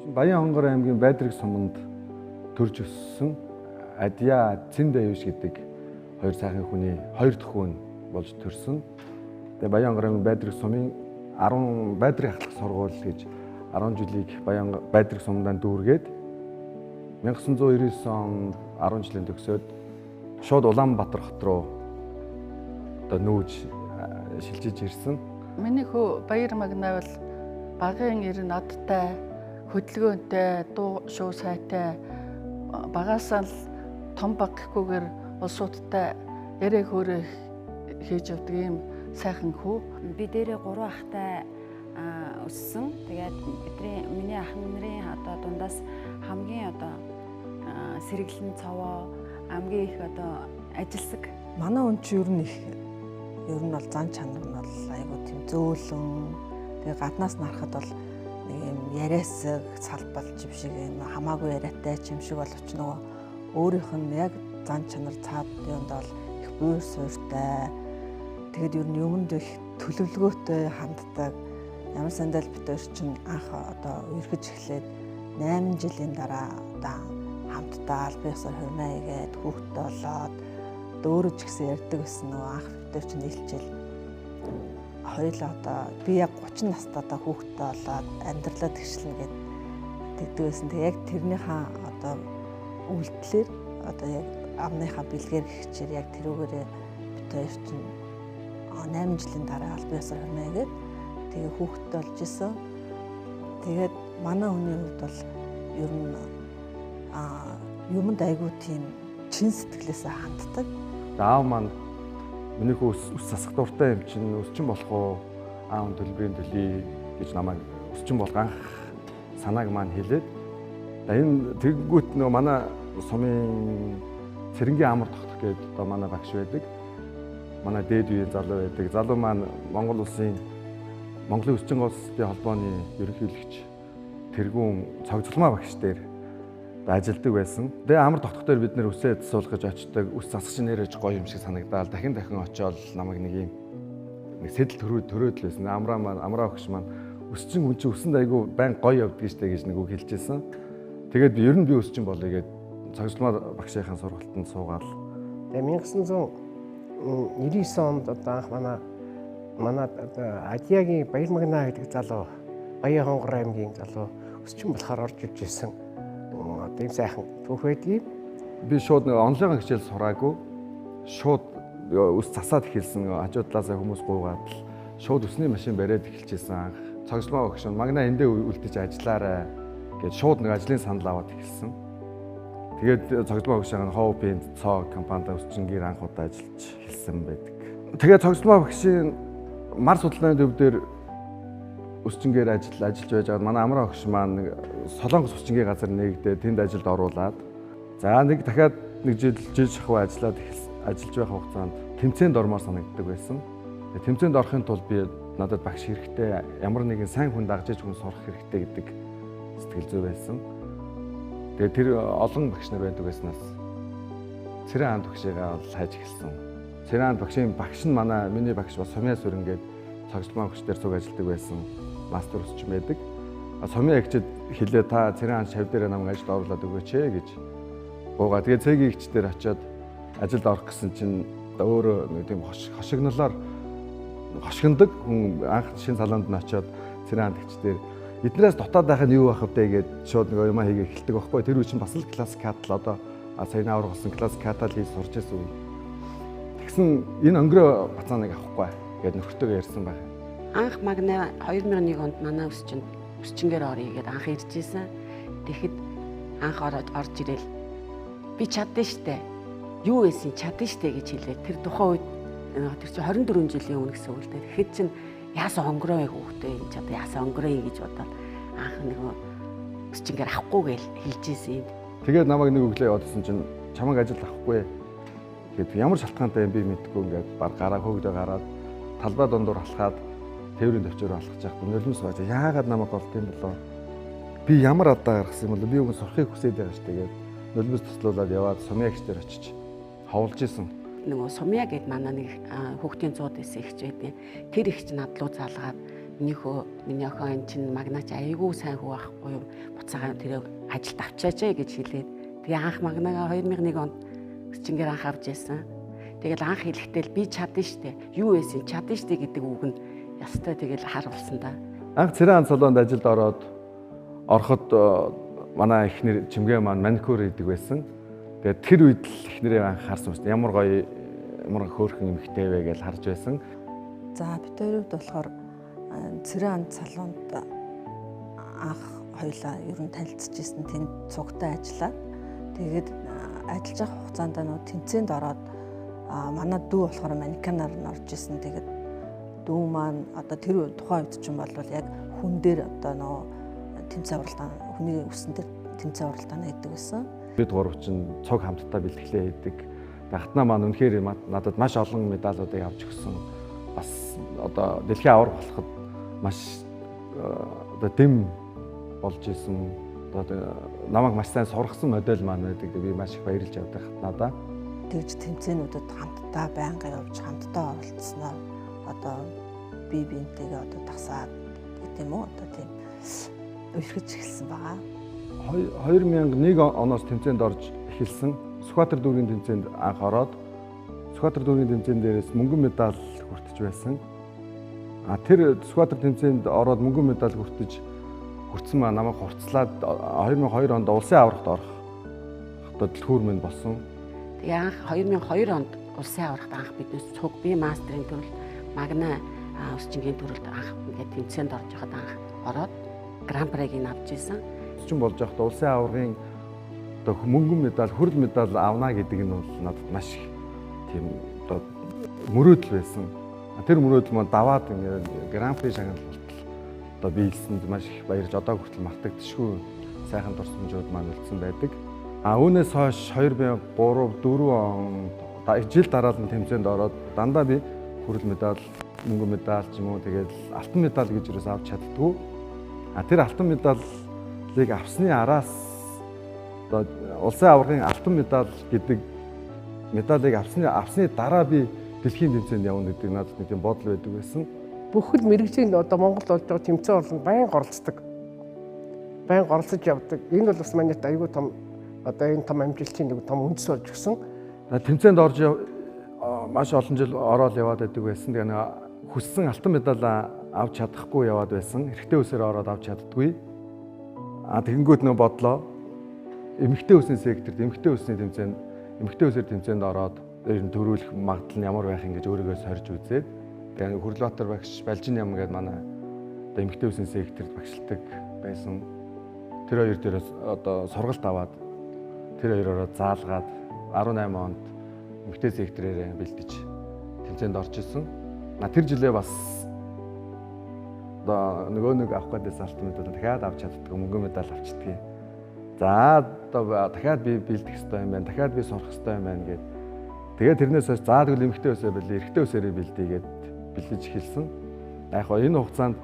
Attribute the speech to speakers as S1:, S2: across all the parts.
S1: Баянхонгор аймгийн Байдраг суманд төрж өссөн Адья Цэндаюш гэдэг хоёр сайхан хүний хоёр дахь хүн болж төрсөн. Тэгээ Баянхонгор аймгийн Байдраг сумын 10 Байдраг ахлах сургууль гэж 10 жилийг Байдраг сумдаа дүүргээд 1999 онд 10 жилийн төгсөөд шууд Улаанбаатар хот руу нүүж шилжиж ирсэн.
S2: Миний хүү Баяр Магнай бол багын ер надтай хөдөлгөөнтэй, дуу шуу сайтай, багаасаа л том баг гэхгүйгээр улсуудтай яриа хөөрэй хийж явдаг юм сайхан хүү.
S3: Би дээрээ 3 ахтай өссөн. Тэгээд миний ах нарын одоо дундаас хамгийн одоо сэргэлэн цовоо хамгийн их одоо ажилсаг.
S4: Манай хүн чи ер нь бол зан чанар нь бол айгуу тийм зөөлөн. Тэгээ гаднаас нарахад бол нэг юм яриасаг салбалч юм шиг юм хамаагүй яриатай юм шиг боловч нөгөө өөрийнх нь яг зан чанар цаад юмд бол их буур суурьтай. Тэгээд ер нь юмд их төлөвлөгөөтэй ханддаг. Ямар сандал битэр чинь анх одоо эргэж эхлээд 8 жилийн дараа одоо хамтдаа аль биесээр хөрнө игээд хүүхдтэй болоод өөрөө ч гэсэн ярьдаг гэсэн нөгөө анх битэр чинь нийлчээл хоёулаа одоо би яг 30 настай одоо хүүхдтэй болоод амьдралаа тэгшлэн гээд тэгдэг байсан. Тэг яг тэрнийхээ одоо үйлдэлээр одоо яг амныхаа бэлгээр гихчээр яг тэрүүгээрээ бит хоёр чинь 8 жилийн дараа аль биесээр хөрнө игээд тэгээ хүүхдтэй болж исэн. Тэгээд манай хүний хувьд бол ер нь юмд айгүй тийм чин сэтгэлээсээ ханддаг.
S1: Аав маань миний хүү ус засах дуртай юм чинь өсчин болох уу аав төлбөрийн төлөе гэж намайг өсчин болох анх санааг маань хэлээд энэ тэгэнгүүт нөгөө манай сумын цэрэнгийн амар тогтох гэдэг одоо манай багш байдаг. Манай дээд үеийн залуу байдаг. Залуу маань Монгол улсын Монголын өсчин голсдын холбооны ерөнхийлөгч тэргүүн цогцлмаа багш дээр ажилдаг байсан. Тэгээ амар тогтох дээр бид нэр үсээ суулгаж очдог. Үс засагч нэрэж гоё юм шиг санагдаал. Дахин очиод намайг нэг юм сэтэл төрөөд л байсан. Амраа өгч маань өсчин хүн чинь өсөнд айгүй байн гоё явдаг штэ гэж нэг үг хэлжсэн. Тэгээд ер нь би өсчин болъё гэд цогцлмаа багшийнхаа сургалтанд суугаад.
S5: Тэгээ 1999 онд одоо анх манай Адьягийн Баяр Магнай гэдэг залуу Баянхонгор аймгийн залуу өсчин болохоор орж иж ирсэн. Тийм сайхан түүх байдгийг
S1: би шууд нэг онлайн хичээл сураагүй шууд ус засаад эхэлсэн хажуу талаасаа хүмүүс гуугаад л шууд усны машин бариад эхэлчихсэн анх цогцлмаа багш Магнай эндээ үлдэж ажиллаарай гэж шууд нэг ажлын санал аваад эхэлсэн. Тэгээд цогцлмаа багшийн хоббинд цоо компанид өсчингээр анх удаа ажиллаж эхэлсэн байдаг. Тэгээд цогцлмаа багшийн мар судалгааны төв дээр өсчингээр ажиллаж байж байгаа манай амраа багш маань Солонгос өсчингийн газар нэгдээ тэнд ажилд оруулаад за нэг дахиад нэг жил шахуу ажиллаж байх хугацаанд тэмцээнд ормоор санагддаг байсан. Тэмцээнд орохын тулд би надад багш хэрэгтэй ямар нэгэн сайн хүн дагжиж хүн сурах хэрэгтэй гэдэг сэтгэл зүй байсан. Тэгээ тэр олон багш нар байдаг байснаас Цэрэн хаан багшигаа бол хайж эхэлсэн. Цэрэн хаан багшийн багш нь миний багш бас Сумья Сүрэн гээд цогцлмаа багш дээр цуг ажилладаг байсан. Мастер өсч байдаг. Сумья эгчэд хэлээ та Цэрэн хаан шав дээр намайг ажилд оруулаад өгөөч гэж буугаа. Тэгээ цэгийн эгч дээр очиод ажилд орох гэсэн чинь өөрөө нэг тийм хошигнолоор хошигндаг хүн анх шин салонд нь очиод Цэрэн хаан эгч дээр эднээс дотоод байх нь юу байх вэ гээд шууд нэг юмаа хийгээ эхэлдэг байхгүй. Тэр үе чинь бас л классик катал одоо сая навар болсон классик катал хийж сурч ирсэн үе. Тэгсэн энэ өнгөрөө бацааныг авахгүй гээд нөхөртөөгөө ярьсан байх.
S6: Анх Магнай 2001 онд манай өсчингээр орё гэдээ анх ирж исэн. Тэгэхэд анх орж ирэл би чаддсан штэ. Юу байсан чаддсан штэ гэж хэлээ. Тэр тухайн үед тэр чинь 24 жилийн өмнө гэсэн үг л дээ. Тэгэхэд чинь яасан онгороо хүүхдээ энэ ч одоо яасан онгороо гэж бодоод анх нэг өсчингээр авахгүй гэж хэлж исэн юм.
S1: Тэгээд намайг нэг өглөө явуулсан чинь чамайг ажил авахгүй гэдэг ямар шалтгаантай юм би мэдэхгүй ингээд баг гараа хөөгдөө гараад талбай дундуур алхаад тээврийн төвчөөр алхаж явахдаа нулимс байж яагаад намайг болт юм болоо би ямар адаа гаргасан юм бол би үгүй сурахыг хүсээд байгаа шүү дээ гэдэг нулимс туслуулаад яваад Сумья эгч дээр очиж ховлж исэн.
S6: Нөгөө Сумья гэд манай нэг хүүхдийн 100 дэс эгч байдیں۔ Тэр эгч надлуу залгаад миний охин энэ чинь магнаач айгүй сайн хүү байхгүй юу? Буцаага тэрийг ажилд авчаач гэж хэлээд тэгээ анх магнаагаа 2001 онд өсчингээр анх авч яасан. Тэгэл анх хэлэхдээ би чадна штэ. Юу байсан чадна штэ гэдэг үг нь ястай тэгэл харуулсан да.
S1: Анх Цэрэн салонд ажилд ороход манай эхнэр чимгээ маань маникюр хийдэг байсан. Тэгээд тэр үед л эхнэрээ анх харсан шүү дээ. Ямар гоё ямар хөөрхөн эмэгтэй вэ гэж харж байсан.
S4: За бид хоёрын хувьд болохоор Цэрэн салонд анх хоёлаа ер нь танилцчихсэн тэнд цугтай ажиллаад тэгээд ажиллаж байгаа хугацаанд нөө тэмцээнд ороод манай дүү болохоор манекенаар нь орж исэн. Тэгээд дүү маань одоо тэр тухайн үед чинь бол яг хүн дээр одоо нөө тэмцээн уралдаан хүний өсөн дээр тэмцээн уралдаан хийдэг гэсэн.
S1: Бид гурав чинь цуг хамтдаа бэлтгэлээ хийдэг. Гатнаа маань үнэхээр надад маш олон медалуудыг авч өгсөн. Бас одоо дэлхийн аварга болоход маш одоо дэм болж исэн. Одоо намайг маш сайн сургасан модель маань байдаг. Би маш их баярлж явдаг надаа.
S4: Тэгж тэмцээнүүдэд хамтдаа байнга явж хамтдаа оролцсноо одоо бие биентэйгээ одоо тасаад гэдэг юм уу одоо тийм өрхөж эхэлсэн байгаа.
S1: 2001 оноос тэмцээнд орж эхэлсэн. Сүхбаатар дүүргийн тэмцээнд анх ороод Сүхбаатар дүүргийн тэмцээн дээрээс мөнгөн медаль хүртэж байсан. Тэр Сүхбаатар тэмцээнд ороод мөнгөн медаль хүртсэн маа намайг хурцлаад 2002 онд улсын аваргад орох одоо дэлгүүр минь болсон.
S6: Тэгээ анх 2002 онд улсын аваргад анх биднес цуг би мастрын төрөл магна өсчингийн төрөлд анх ингээд тэмцээнд орж байхад анх ороод гран-приг авч ирсэн.
S1: Өсчин болж байхдаа улсын аваргын одоо мөнгөн медаль, хүрэл медаль авна гэдэг нь бол надад маш их тийм одоо мөрөөдөл байсан. Тэр мөрөөдөл маань даваад ингээд гран-при шагналт одоо биелсэнд маш их баярлж одоо хүртэл мартагдчихгүй сайхан дурсамжууд маань үлдсэн байдаг. Үүнээс хойш 2003, 4 он жил дараалал нь тэмцээнд ороод дандаа би хүрэл медаль, мөнгөн медаль ч юм уу тэгээд алтан медаль гэж юус авч чаддгүй. Тэр алтан медалийг авсны араас одоо улсын аваргын алтан медаль гэдэг медалийг авсны дараа би дэлхийн тэмцээнд явна гэдэг надад нэг тийм бодол байдаг байсан.
S5: Бүхэл мэрэгжлийн одоо Монголд болж байгаа тэмцээн орлонд байнга оролцдог. Байнга оролцож явдаг. Энэ бол бас манайд аюул том одоо энэ том амжилтын нэг том үндэс болж гисэн.
S1: Тэмцээнд орж маш олон жил ороод яваад байдаг байсан. Тэгээ нэг хүссэн алтан медаль авч чадахгүй яваад байсан. Эрэгтэй үсээр ороод авч чаддгүй. Тэгэнгүүт нөө бодлоо. Эмэгтэй үсний секторт эмэгтэй үсний тэмцээнд эмэгтэй үсээр тэмцээнд ороод ер нь төрүүлэх магадлал нь ямар байх ингэж өөрийгөө сорж үзээд тэгээ Хүрлбаатар багш Балжин ям гэдэг манай одоо эмэгтэй үсний секторт багшилдаг байсан. Тэр хоёр дээрээс одоо сургалт аваад тэр хоёроо заалгаад 18 онд эмэгтэй секторээр бэлдэж тэмцээнд орж исэн. Тэр жилээ бас одоо нөгөө нэг авах гэдээс алтан медаль дахиад авч чаддаг мөнгөн медаль авчдгийг. За одоо дахиад би бэлдэх хэрэгтэй юм байна. Дахиад би сурах хэрэгтэй юм байна гэд. Тэгээд тэрнээс хойш заа тэгвэл эмэгтэй үсээ бэлдээ, эрэгтэй үсээрээ бэлдээ гэд бэлдэж эхэлсэн. Яг гоо энэ хугацаанд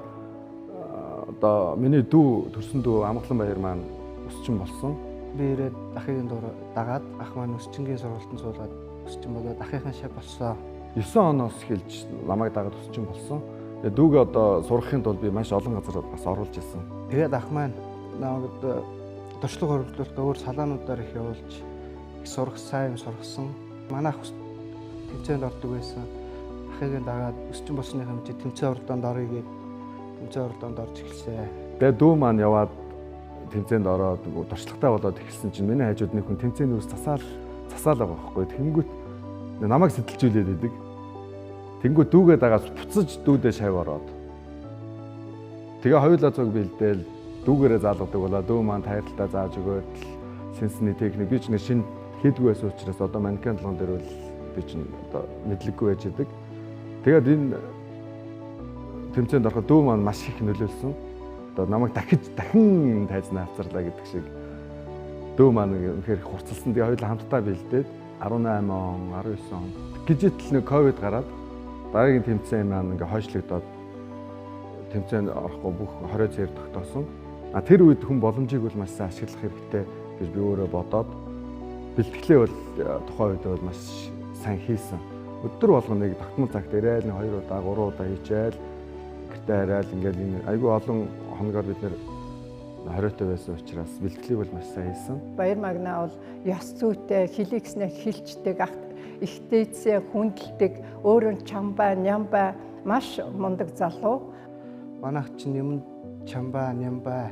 S1: одоо миний дүү төрсөн дүү Амгалан баяр маань өсчин болсон.
S7: Би ирээд ахыгийн дуур дагаад ах маань өсчингийн сургалтанд суулгаад өсчин болоод ахыхын шав болсон.
S1: 9 оноос эхэлж намайг дагаад өсчин болсон. Тэгээд дүүгээ одоо сурахын тулд би маш олон газар бас оруулж ирсэн.
S7: Тэгээд ах маань намайг туршлага хөрвүүлэлт өөр салаануудаар их явуулж их сурах сайн сургасан. Манай ах тэмцээнд ордог байсан. Ахыгийн дагаад өсчин болсны хэмжээ тэмцээн уралдаанд орё гээд тэмцээн уралдаанд орж эхэлсэн.
S1: Тэгээд дүү маань яваад тэмцээнд ороод туршлагатай болоод эхэлсэн чинь миний хажууд нэг хүн тэмцээний үс засаал байгаа байхгүй. Тэнгүүт намайг сэтэлжүүлээд идэг. Тэнгүүт дүүгээ дагаад буцаж дүүдээ шав ороод. Тэгээ хоёулаа цуг бэлдээл дүүгээрээ заалгадаг болоо дүү маань тайралтаа зааж өгөөд сэнсний техник би ч нэг шинэ хийдгүй байсан учраас одоо манекен талон дээр бол би ч одоо мэдлэггүй байж идэг. Тэгээд энэ тэмцээнд ороход дүү маань маш их нөлөөлсөн. Одоо намайг дахин тайзнаа авцарлаа гэдэг шиг дүү маань үнэхээр хурцлсан. Тэгээ хоёулаа хамтдаа бэлдээд 18 он, 19 он гिजिтэл нэг ковид гараад дараагийн тэмцээн маань ингээ хойшлогдоод тэмцээнд орохгүй бүх 20 цээр тогтоосон. Тэр үед хүн боломжийг бол маш сайн ашиглах хэрэгтэй гэж би өөрөө бодоод бэлтгэлээ бол тухайн үед бол маш сайн хийсэн. Өдөр болгоныг тогтмол цагт ирээл 2 удаа 3 удаа хийчихэл гэртээ хараад ингээд энэ айгүй олон хоногор бид нэр хориотой байсан учраас бэлтгэлийг бол маш сайн хийсэн.
S8: Баяр магнаа бол ёс зүйтэй, хэлийгснээ хэлждэг, ихтэйцээ хүндэлдэг, өөрөө чамбаа, нямбаа маш мундаг залуу.
S7: Манайх чинь юм чамбаа, нямбаа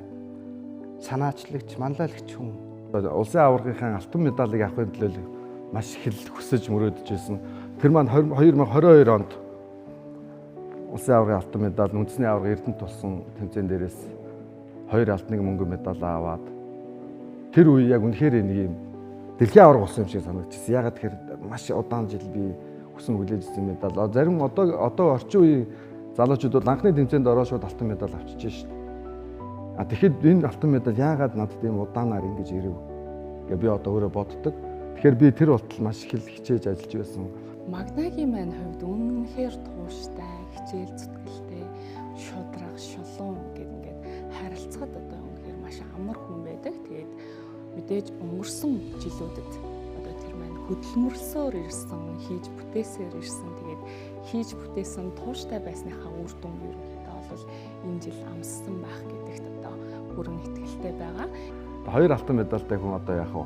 S7: санаачлагч, манлайлагч хүн.
S1: Улсын аваргынхаа алтан медалыг авахын төлөө маш их хүсэж мөрөөдөж байсан. Тэр маань 2022 онд улсын аваргын алтан медаль, үндэсний аварга Эрдэнэт тулсан тэмцээн дээрээс 2 алтны мөнгөн медаль аваад тэр үе яг үнэхээр нэг юм дэлхийн аварга болсон юм шиг санагдчихсан. Ягаад тэгэхээр маш удаан жил би хүсэн хүлээжсэн медаль. Зарим одоо орчин үеийн залуучууд бол анхны тэмцээнд ороод шууд алтан медаль авчиж шээ. Тэгэхэд энэ алтан медаль яагаад надад ийм удаанаар ингэж ирэв гэ би одоо өөрөө боддог. Тэгэхээр би тэр болтол маш их хичээж ажиллаж байсан.
S9: Магнагийн маань хувьд үнэнхээр тууштай, хичээл зүтгэлтэй, шудраг, шулуун ингээд харилцахад одоо үнэхээр маш амар хүн байдаг. Тэгээд мэдээж өнгөрсөн жилүүдэд одоо тэр маань хөдөлмөрлсөөр ирсэн, хийж бүтээсээр ирсэн. Тэгээд хийж бүтээсэн тууштай байсныхаа үр дүн ерөнхийдөө бол энэ жил амссан байх гэдэгт одоо бүрэн итгэлтэй байгаа.
S1: 2 алтан медальтай хүн одоо яах вэ?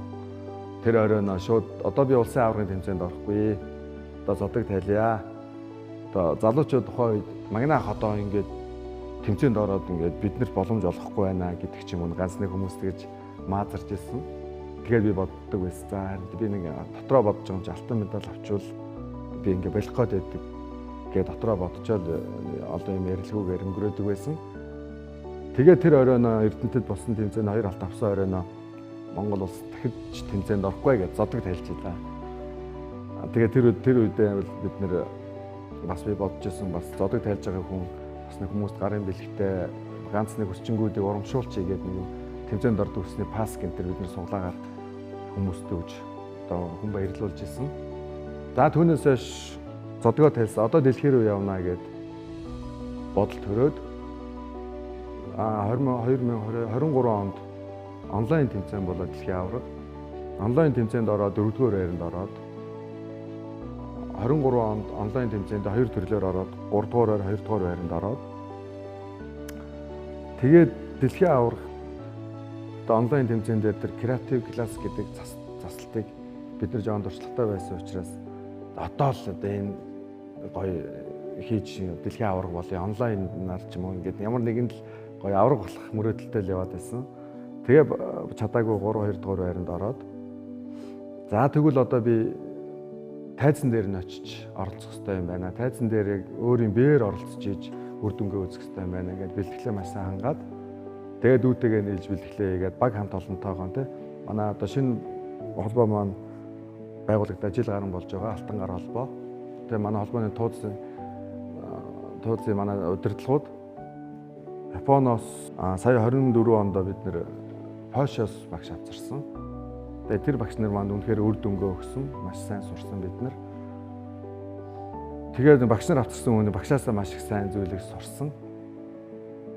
S1: Тэр оройноо шууд одоо би улсын аваргын тэмцээнд орохгүй. Одоо зодог тайлъя. Одоо залуучууд тухайн үед магнаах одоо ингээд тэмцээнд ороод ингээд биднэрт боломж олохгүй байна гэдэг ч юм уу ганц нэг хүмүүс тэгж маазарч ирсэн. Тэгээд би боддог байсан. За харин би нэг дотроо бодож байгаа юм чи алтан медаль авчвал би ингээд болох гээд байдаг. Тэгээд дотроо бодчоод олон юм ярилцгүйгээр өнгөрөөдөг байсан. Тэгээд тэр оройноо Эрдэнэтэд болсон тэмцээнд 2 алт авсан оройноо Монгол улс дахиж тэмцээнд орохгүй гэж зодог тайлжлаа. Тэгээд тэр үедээ бид нэр бас би бодож ирсэн бас зодог тайлж байгаа хүн бас нэг хүмүүст гарын бэлэгтэй ганц нэг өсчингүүдийг урамшуулчих гэдэг нэг тэмцээнд ордог хүсний пас гэнтэр бид нэр суглаагаар хүмүүстээ өгч одоо хүн баярлуулж ирсэн. За түүнээс хойш зодгоо тайлсан. Одоо дэлхий рүү явна гэд бодол төрөөд 2023 онд онлайн тэмцээн болоод дэлхийн аварга. Онлайн тэмцээнд ороод 4-р байранд ороод 23 онд онлайн тэмцээнд 2 төрлөөр ороод 3-р 2-р байранд ороод тэгээд дэлхийн аварга онлайн тэмцээнд дээр тэр креатив класс гэдэг засалтыг бид нар жоон дуршлагатай байсан учраас одоо л одоо энэ гоё хийж дэлхийн аварга болъё онлайнаар ч юм уу ингээд ямар нэгэн л гоё аварга болох мөрөөдөлтэй л яваад байсан. Тэгээ чадаагүй 3-2 дугаар байранд ороод за тэгвэл одоо би тайзан дээр нь очиж оролцох хэрэгтэй юм байна. Тайзан дээр яг өөрийн биеэр оролцож иж үр дүнгээ үзэх хэрэгтэй юм байна гэж бэлтгэлээ маш сайн хангаад тэгээд дүүтэйгээ нийлж бэлтгэлээ хийгээд баг хамт олонтойгоо те манай одоо шинэ холбоо маань байгуулагдаад жил гарсан болж байгаа алтан гар холбоо. Тэгээ манай холбооны тууцын манай удирдлагууд Японоос сая 24 онд бид нэр Польшоос багш авчирсан. Тэгээ тэр багш нар манд үнэхээр үр дүнгээ өгсөн, маш сайн сурсан бид нар. Тэгээд багш нар авчирсан хүн багшаасаа маш их сайн зүйлийг сурсан.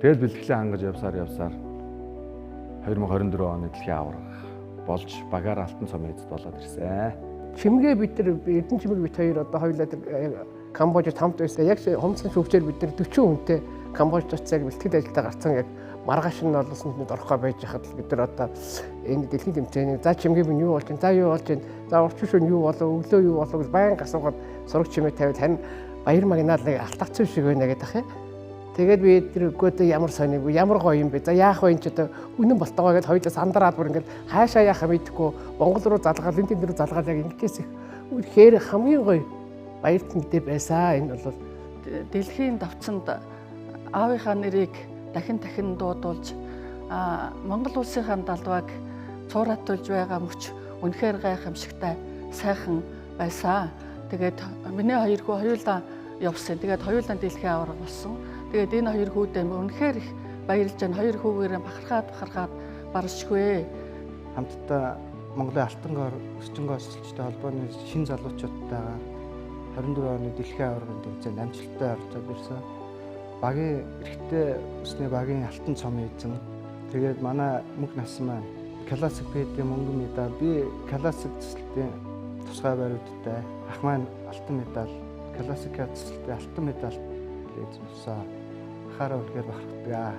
S1: Тэгээд бэлтгэлээ хангаж явсаар 2024 оны дэлхийн аварга болж багаар алтан цомын эзэд болоод ирсэн.
S5: Чимгээ бид нар Эрдэнэ чимэг бит хоёр одоо хоёулаа Камбожид хамт байсан. Яг хомцны шүүгчээр бид нар 40 хүнтэй Камбожд очиж бэлтгэл ажилдаа гарцсан яг маргааш нь олсон бид орохгүй байж хахад бид нар одоо энэ дэлхийн тэмцээний за чимгээ минь юу болж байна? За юу болж байна? За урчшөө нь юу болов? Өглөө юу болов гэж баян асуугаад сураг чимээ тавиад харин баяр магнаалыг алтгацсан шиг байна гэдэг ах юм. Тэгээд би тэр өгөөдөө ямар сони ямар гоё юм бэ? За яах вэ энэ ч одоо үнэн болтойгоо гэдээ хоёулаа сандраад бүр ингээд хаашаа яахаа мэдэхгүй Монгол руу залгаад энэ тэн рүү залгаад яг ингэхээс их үнэхээр хамгийн гоё баярт мэдээ байсан. Энэ бол
S2: дэлхийн давцанд аавынхаа нэрийг дахин дуудуулж Монгол улсынхаа далдваг цууратуулж байгаа мөч үнэхээр гайхамшигтай сайхан байсан. Тэгээд миний хоёр хүү хоёулаа явсан. Тэгээд хоёулаа дэлхийн аварга болсон. Тэгээд энэ хоёр хүүдээ үнэхээр их баярлж байна. Хоёр хүүгээрээ бахархаад баршгүй.
S7: Хамтдаа Монголын алтан гар өсчөнгөө өсөлттэй холбооны шин залуучуудтайгаа 24 оны дэлхийн аваргын тэмцээнд амжилттай орцоод ирсэн. Багийн эрэгтэй өсний багийн алтан цомын эзэн. Тэгээд манай мөнх насан маань классик педийн мөнгөн медаль, би классик төсөлтийн тусгай бариудтай, ах маань алтан медаль, классик төсөлтийн алтан медаль эзэмсэн. харахаараа үнэхээр бахархдаг.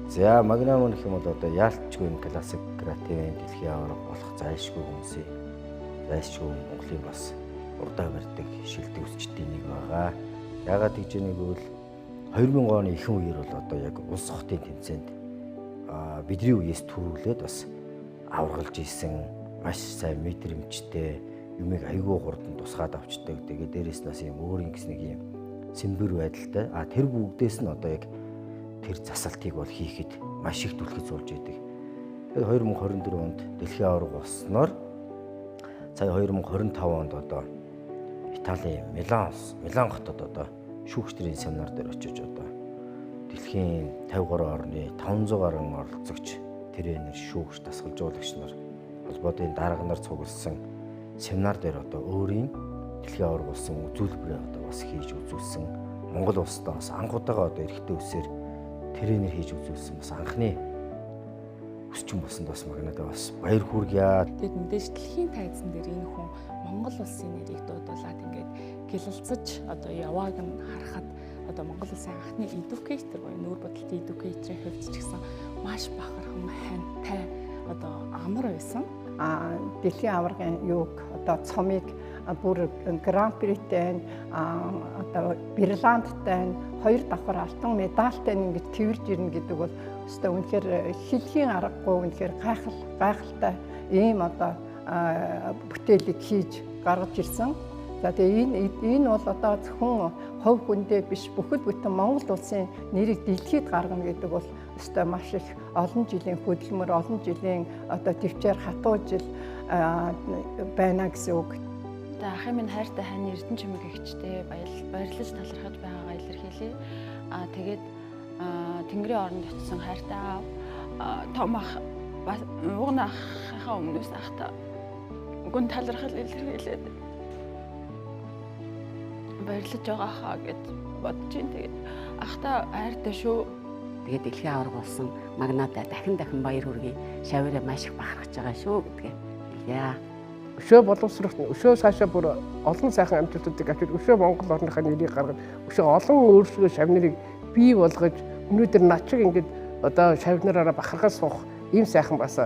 S10: За магнам гэх юм бол одоо яалтчгүй классик креативын дэлхийн аварга болох зайлшгүй хүмүүсийн зайлшгүй Монголын бас урдаа барьдаг шилдэг үсчдийн нэг байгаа. Яагаад гэж нэг бол 2000 оны ихэнх үеэр бол одоо яг улс хотын тэмцээнд бидний үеэс төрүүлээд бас аваргалж исэн маш сайн мэдрэмжтэй юмыг айгүй хурдан тусгаад авчдаг. Тэгээд дээрэс нас юм өөрийн гэс нэг юм сэмбэр байдалтай. Тэр бүгдээс нь одоо яг тэр засалтыг бол хийхэд маш их түлхэж болж идэг. Тэгээд 2024 онд дэлхийн аварга болсноор сая 2025 онд одоо Италийн Милан хотод одоо шүүгчдийн семинар дээр очиж одоо дэлхийн 53 орны 500 гаруй оролцогч тренер, шүүгч, дасгалжуулагч нар холбоодын дарга нар цугласан семинар дээр одоо өөрийн дэлхийн аварга болсон үзүүлбэрээ одоо бас хийж үзүүлсэн. Монгол улсдаа бас анх удаага одоо эрэгтэй үсээр тренер хийж үзүүлсэн бас анхны өсчин болсон бас магнадаа бас баяр хүргье.
S9: Тэгэд мэдээж дэлхийн тайзан дээр энэ хүн Монгол улсын нэрийг дуудуулаад ингээд гэлэлцэж одоо явааг нь харахад одоо Монгол улсын анхны educator буюу нүүр бодлогын educator-ийн хувьд ч гэсэн маш бахархан хантай одоо амар байсан.
S8: Дэлхийн аваргын юуг одоо цомыг бүр Гран Притэй одоо Ирландтай 2 давхар алтан медальтай ингэж тэрж ирнэ гэдэг бол өстой үнэхээр хэлхийн аргагүй үнэхээр гайхалтай ийм одоо бүтээлийг хийж гаргаж ирсэн. За тэгээ энэ бол одоо зөвхөн хувь хүндээ биш бүхэл бүтэн Монгол улсын нэрийг дэлхийд гаргана гэдэг бол өстой маш их олон жилийн хөдөлмөр, олон жилийн одоо төвчээр хатуу жил байна гэсэн үг.
S3: Ахын минь хайртай хань Эрдэнэ чимэг эгчтэй баярлаж талархаж байгаагаа илэрхийлье. Тэгээд Тэнгэрийн оронд очсон хайртай аав том ах угна ахаа өмнөөс ахта гүн талархал илэрхийлээд баярлаж байгаа хаа гэж бодож ин. Тэгээд ахта хайртай шүү.
S6: Тэгээд дэлхийн аварга болсон магнадаа дахин баяр хүргэе. Шаваараа маш их бахархаж байгаа шүү гэдгээ. Яа.
S5: Өшөө боловсрох, өшөө цаашаа бүр олон сайхан амжилтуудыг авчид өшөө Монгол орныхаа нэрийг гаргаж, өшөө олон өөрсдөө шавнарыг бий болгож өнөөдөр над шиг ингээд одоо шавнараараа бахархаж суух ийм сайхан бас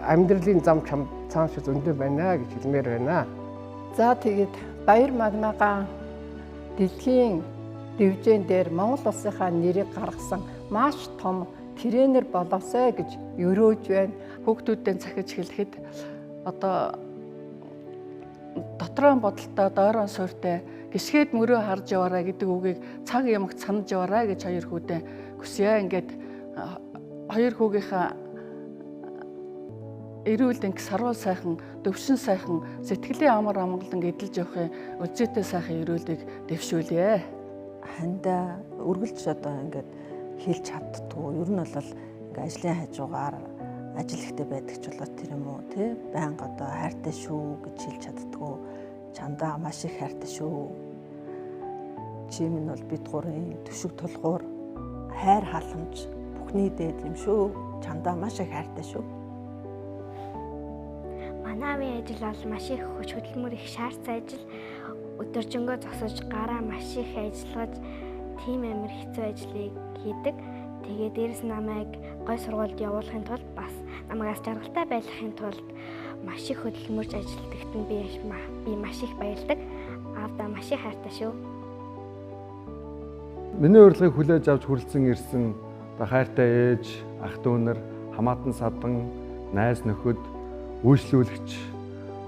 S5: амьдралын зам цааш зөндөө байна гэж хэлмээр байна.
S8: За тэгээд баяр магнагаа дэлхийн дэвжэн дээр Монгол улсынхаа нэрийг гаргасан маш том тренер болоосай гэж өрөөж байна.
S2: Хүүхдүүдтэй захиж хэлэхэд одоо дотроо бодолтой доороо сууртай гисгээд мөрөө харж яваарай гэдэг үгийг цаг ямагт санаж яваарай гэж хоёр хүүдээ хүсье. Ингээд хоёр хүүгийнхаа эрүүл дэнг сарвал сайхан, дөвшин сайхан, сэтгэлийн амар амгалан эдэлж явахын үзээтэй сайхан эрүүлгийг дэвшүүлье.
S4: Хандаа үргэлж одоо ингээд хэлж чаддгүй. Ер нь бол ингээд ажлын хажуугаар ажил ихтэй байдаг ч болоо тэр юм уу тий байнга одоо хайртай шүү гэж хэлж чаддгүй. Чандаа маш их хайртай шүү. Чи минь бол бид гурийн төшөг тулгуур хайр халамж бүхний дээд юм шүү. Чандаа маш их хайртай шүү.
S11: Манайын ажил бол маш их хүч хөдөлмөр их шаардсан ажил. Өдөржингөө зогсож гараа маш их ажиллаж тийм амар хэцүү ажлыг хийдэг. Тэгээд дээрэс намайг гой сургуульд явуулахын тулд бас намайг жаргалтай байлгахын тулд маш их хөдөлмөрж ажилдагт нь би маш их баярдаг. Аавдаа маш их хайртай шүү.
S1: Миний урилгыг хүлээж авч хүрэлцэн ирсэн хайртай ээж, ах дүүнэр, хамаатан садан, найз нөхөд, үйлчлүүлэгч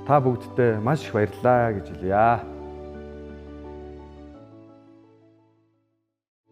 S1: та бүгдтэй маш их баярлалаа гэж хэлье.